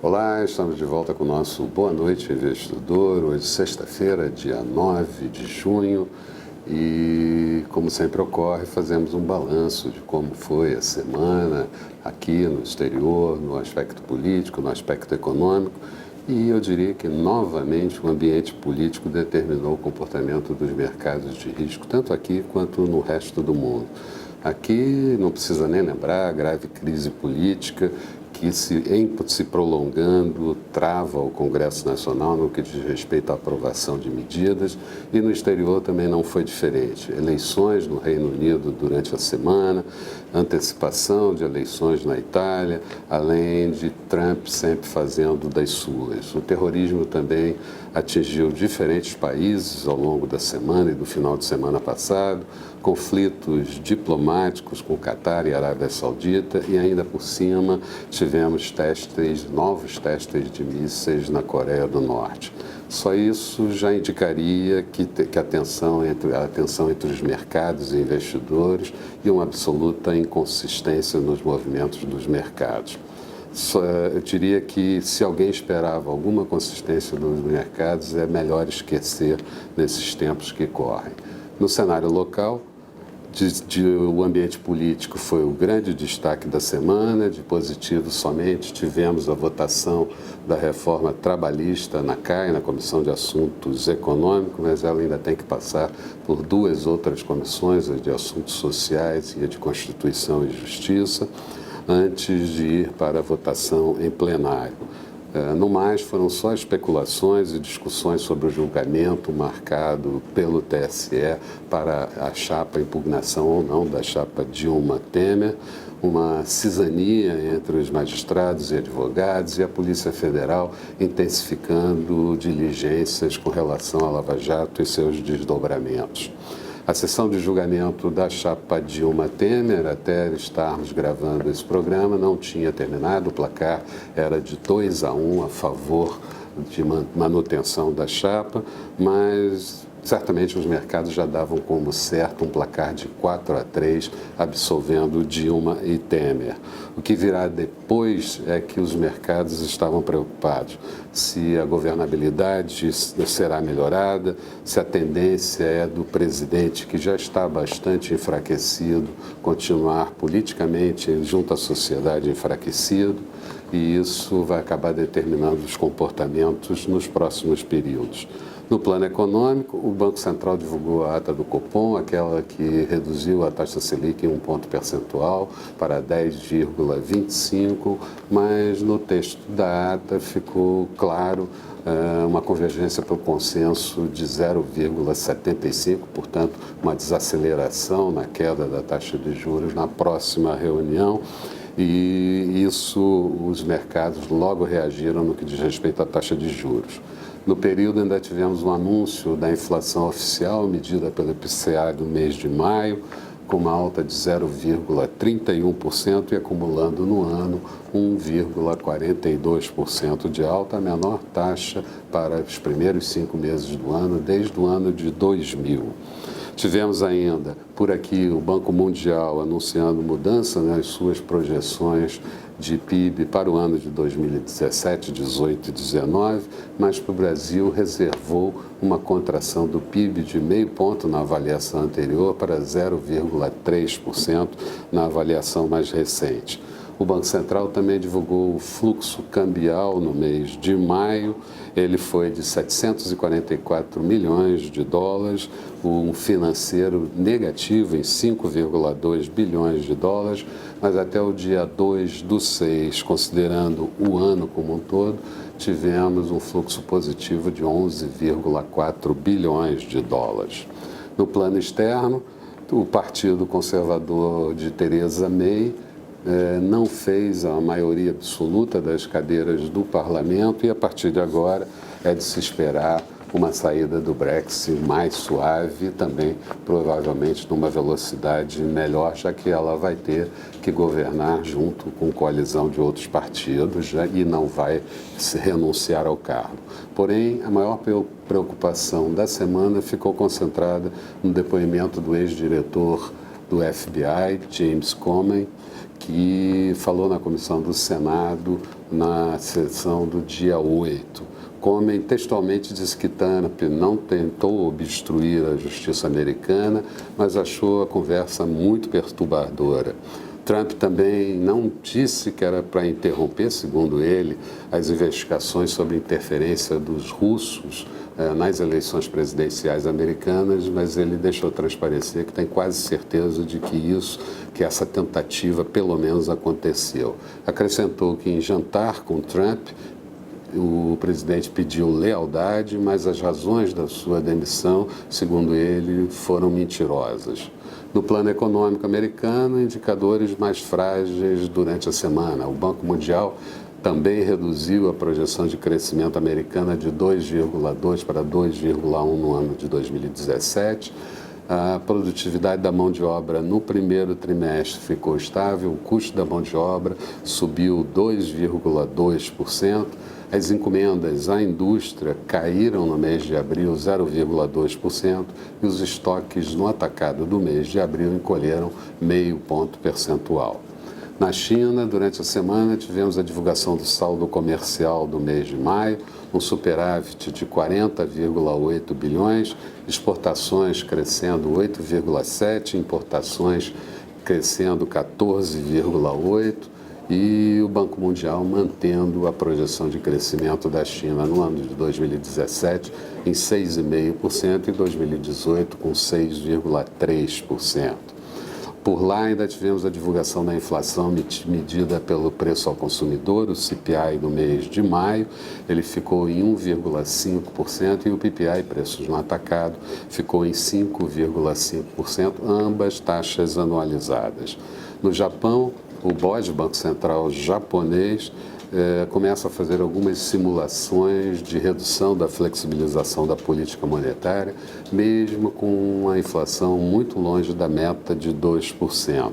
Olá, estamos de volta com o nosso Boa Noite Investidor. Hoje, sexta-feira, dia 9 de junho. E, como sempre ocorre, fazemos um balanço de como foi a semana aqui no exterior, no aspecto político, no aspecto econômico. E eu diria que, novamente, o ambiente político determinou o comportamento dos mercados de risco, tanto aqui quanto no resto do mundo. Aqui, não precisa nem lembrar, a grave crise política que se prolongando trava o Congresso Nacional no que diz respeito à aprovação de medidas, e no exterior também não foi diferente. Eleições no Reino Unido durante a semana, antecipação de eleições na Itália, além de Trump sempre fazendo das suas. O terrorismo também atingiu diferentes países ao longo da semana e do final de semana passado, conflitos diplomáticos com Catar e Arábia Saudita, e ainda por cima tivemos novos testes de mísseis na Coreia do Norte. Só isso já indicaria que a tensão entre os mercados e investidores e uma absoluta inconsistência nos movimentos dos mercados. Eu diria que, se alguém esperava alguma consistência nos mercados, é melhor esquecer nesses tempos que correm. No cenário local, o ambiente político foi o grande destaque da semana. De positivo, somente tivemos a votação da reforma trabalhista na CAI, na Comissão de Assuntos Econômicos, mas ela ainda tem que passar por duas outras comissões, a de Assuntos Sociais e a de Constituição e Justiça, antes de ir para a votação em plenário. No mais, foram só especulações e discussões sobre o julgamento marcado pelo TSE para a impugnação ou não da chapa Dilma Temer, uma cisania entre os magistrados e advogados e a Polícia Federal intensificando diligências com relação à Lava Jato e seus desdobramentos. A sessão de julgamento da chapa Dilma Temer, até estarmos gravando esse programa, não tinha terminado. O placar era de 2-1 a favor de manutenção da chapa, mas certamente os mercados já davam como certo um placar de 4-3, absolvendo Dilma e Temer. O que virá depois é que os mercados estavam preocupados se a governabilidade será melhorada, se a tendência é do presidente, que já está bastante enfraquecido, continuar politicamente junto à sociedade enfraquecido, e isso vai acabar determinando os comportamentos nos próximos períodos. No plano econômico, o Banco Central divulgou a ata do Copom, aquela que reduziu a taxa Selic em 1 ponto percentual para 10,25, mas no texto da ata ficou claro uma convergência para o consenso de 0,75, portanto, uma desaceleração na queda da taxa de juros na próxima reunião. E isso, os mercados logo reagiram no que diz respeito à taxa de juros. No período, ainda tivemos um anúncio da inflação oficial, medida pelo IPCA do mês de maio, com uma alta de 0,31% e acumulando no ano 1,42% de alta, a menor taxa para os primeiros 5 meses do ano, desde o ano de 2000. Tivemos ainda, por aqui, o Banco Mundial anunciando mudança nas suas projeções de PIB para o ano de 2017, 18 e 19, mas para o Brasil reservou uma contração do PIB de 0,5 ponto na avaliação anterior para 0,3% na avaliação mais recente. O Banco Central também divulgou o fluxo cambial no mês de maio. Ele foi de 744 milhões de dólares, um financeiro negativo em 5,2 bilhões de dólares, mas até o dia 2/6, considerando o ano como um todo, tivemos um fluxo positivo de 11,4 bilhões de dólares. No plano externo, o Partido Conservador de Theresa May não fez a maioria absoluta das cadeiras do parlamento, e a partir de agora é de se esperar uma saída do Brexit mais suave, também provavelmente numa velocidade melhor, já que ela vai ter que governar junto com coalizão de outros partidos e não vai se renunciar ao cargo. Porém, a maior preocupação da semana ficou concentrada no depoimento do ex-diretor do FBI, James Comey, que falou na comissão do Senado na sessão do dia 8. Comey textualmente disse que Trump não tentou obstruir a justiça americana, mas achou a conversa muito perturbadora. Trump também não disse que era para interromper, segundo ele, as investigações sobre interferência dos russos nas eleições presidenciais americanas, mas ele deixou transparecer que tem quase certeza de que essa tentativa pelo menos aconteceu. Acrescentou que em jantar com Trump, o presidente pediu lealdade, mas as razões da sua demissão, segundo ele, foram mentirosas. No plano econômico americano, indicadores mais frágeis durante a semana. O Banco Mundial também reduziu a projeção de crescimento americana de 2,2 para 2,1 no ano de 2017. A produtividade da mão de obra no primeiro trimestre ficou estável, o custo da mão de obra subiu 2,2%. As encomendas à indústria caíram no mês de abril 0,2% e os estoques no atacado do mês de abril encolheram 0,5 ponto percentual. Na China, durante a semana, tivemos a divulgação do saldo comercial do mês de maio, um superávit de 40,8 bilhões, exportações crescendo 8,7%, importações crescendo 14,8%, e o Banco Mundial mantendo a projeção de crescimento da China no ano de 2017 em 6,5% e 2018 com 6,3%. Por lá ainda tivemos a divulgação da inflação medida pelo preço ao consumidor, o CPI do mês de maio, ele ficou em 1,5% e o PPI, preços no atacado, ficou em 5,5%, ambas taxas anualizadas. No Japão, o BOJ, Banco Central japonês, começa a fazer algumas simulações de redução da flexibilização da política monetária, mesmo com a inflação muito longe da meta de 2%.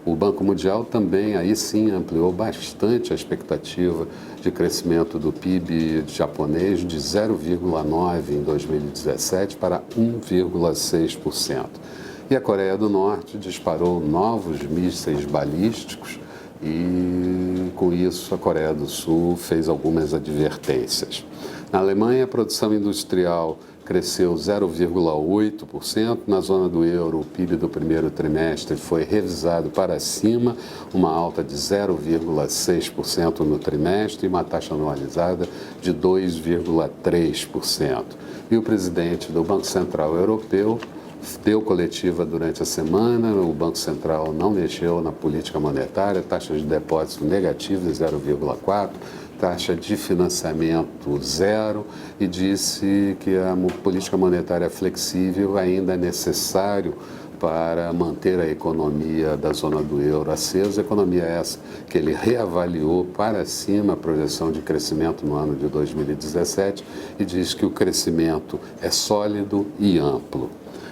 O Banco Mundial também, aí sim, ampliou bastante a expectativa de crescimento do PIB japonês de 0,9% em 2017 para 1,6%. E a Coreia do Norte disparou novos mísseis balísticos e, com isso, a Coreia do Sul fez algumas advertências. Na Alemanha, a produção industrial cresceu 0,8%. Na zona do euro, o PIB do primeiro trimestre foi revisado para cima, uma alta de 0,6% no trimestre e uma taxa anualizada de 2,3%. E o presidente do Banco Central Europeu deu coletiva durante a semana, o Banco Central não mexeu na política monetária, taxa de depósito negativa de 0,4%, taxa de financiamento zero, e disse que a política monetária flexível ainda é necessário para manter a economia da zona do euro acesa, economia essa que ele reavaliou para cima a projeção de crescimento no ano de 2017 e diz que o crescimento é sólido e amplo.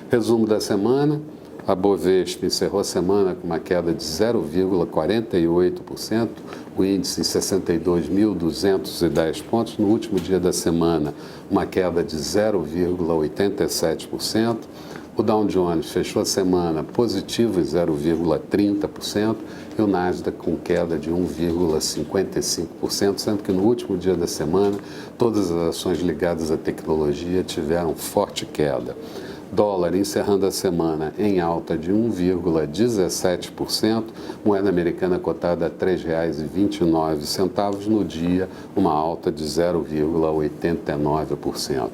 Resumo da semana, a Bovespa encerrou a semana com uma queda de 0,48%, o índice em 62.210 pontos. No último dia da semana, uma queda de 0,87%. O Dow Jones fechou a semana positivo em 0,30% e o Nasdaq com queda de 1,55%, sendo que no último dia da semana, todas as ações ligadas à tecnologia tiveram forte queda. Dólar encerrando a semana em alta de 1,17%, moeda americana cotada a R$ 3,29, no dia uma alta de 0,89%.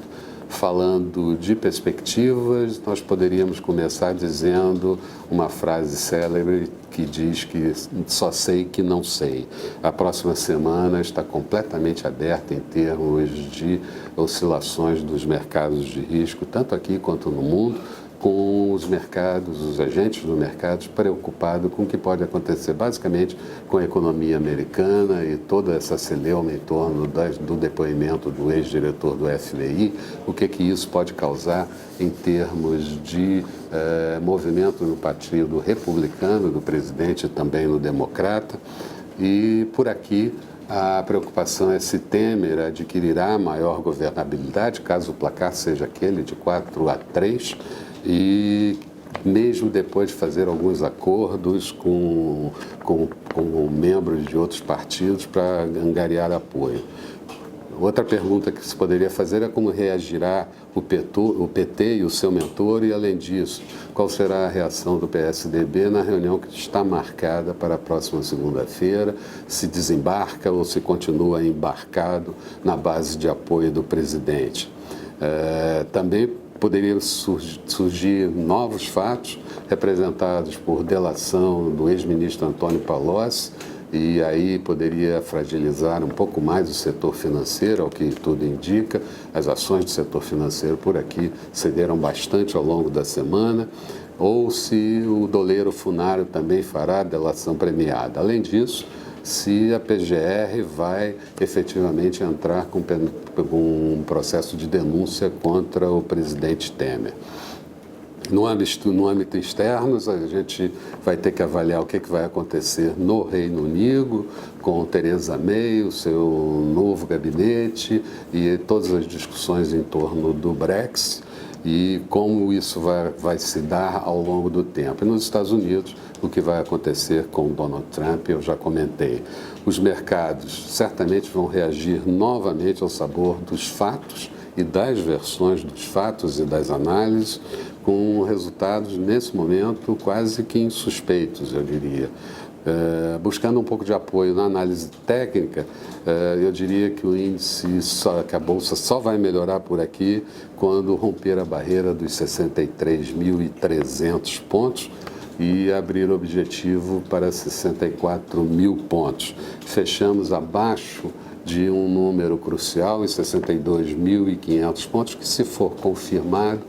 Falando de perspectivas, nós poderíamos começar dizendo uma frase célebre que diz que só sei que não sei. A próxima semana está completamente aberta em termos de oscilações dos mercados de risco, tanto aqui quanto no mundo, com os mercados, os agentes do mercado preocupados com o que pode acontecer basicamente com a economia americana e toda essa celeuma em torno do depoimento do ex-diretor do FBI, o que isso pode causar em termos de movimento no Partido Republicano do presidente e também no Democrata. E por aqui a preocupação é se Temer adquirirá maior governabilidade, caso o placar seja aquele de 4-3, e mesmo depois de fazer alguns acordos com membros de outros partidos para angariar apoio. Outra pergunta que se poderia fazer é como reagirá o PT e o seu mentor, e, além disso, qual será a reação do PSDB na reunião que está marcada para a próxima segunda-feira, se desembarca ou se continua embarcado na base de apoio do presidente. Também poderiam surgir novos fatos representados por delação do ex-ministro Antônio Palocci, e aí poderia fragilizar um pouco mais o setor financeiro, ao que tudo indica. As ações do setor financeiro por aqui cederam bastante ao longo da semana, ou se o doleiro Funaro também fará delação premiada. Além disso, se a PGR vai efetivamente entrar com um processo de denúncia contra o presidente Temer. No âmbito externo, a gente vai ter que avaliar o que vai acontecer no Reino Unido, com Theresa May, o seu novo gabinete e todas as discussões em torno do Brexit e como isso vai se dar ao longo do tempo. E nos Estados Unidos, o que vai acontecer com Donald Trump, eu já comentei. Os mercados certamente vão reagir novamente ao sabor dos fatos e das versões dos fatos e das análises, com resultados, nesse momento, quase que insuspeitos, eu diria. Buscando um pouco de apoio na análise técnica, eu diria que o índice, que a Bolsa só vai melhorar por aqui quando romper a barreira dos 63.300 pontos e abrir o objetivo para 64.000 pontos. Fechamos abaixo de um número crucial em 62.500 pontos, que, se for confirmado,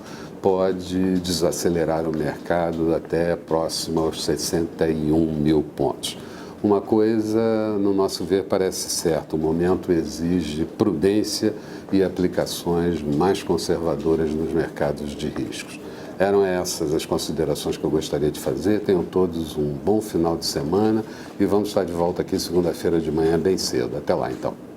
pode desacelerar o mercado até próximo aos 61.000 pontos. Uma coisa, no nosso ver, parece certa: o momento exige prudência e aplicações mais conservadoras nos mercados de riscos. Eram essas as considerações que eu gostaria de fazer. Tenham todos um bom final de semana e vamos estar de volta aqui segunda-feira de manhã bem cedo. Até lá, então.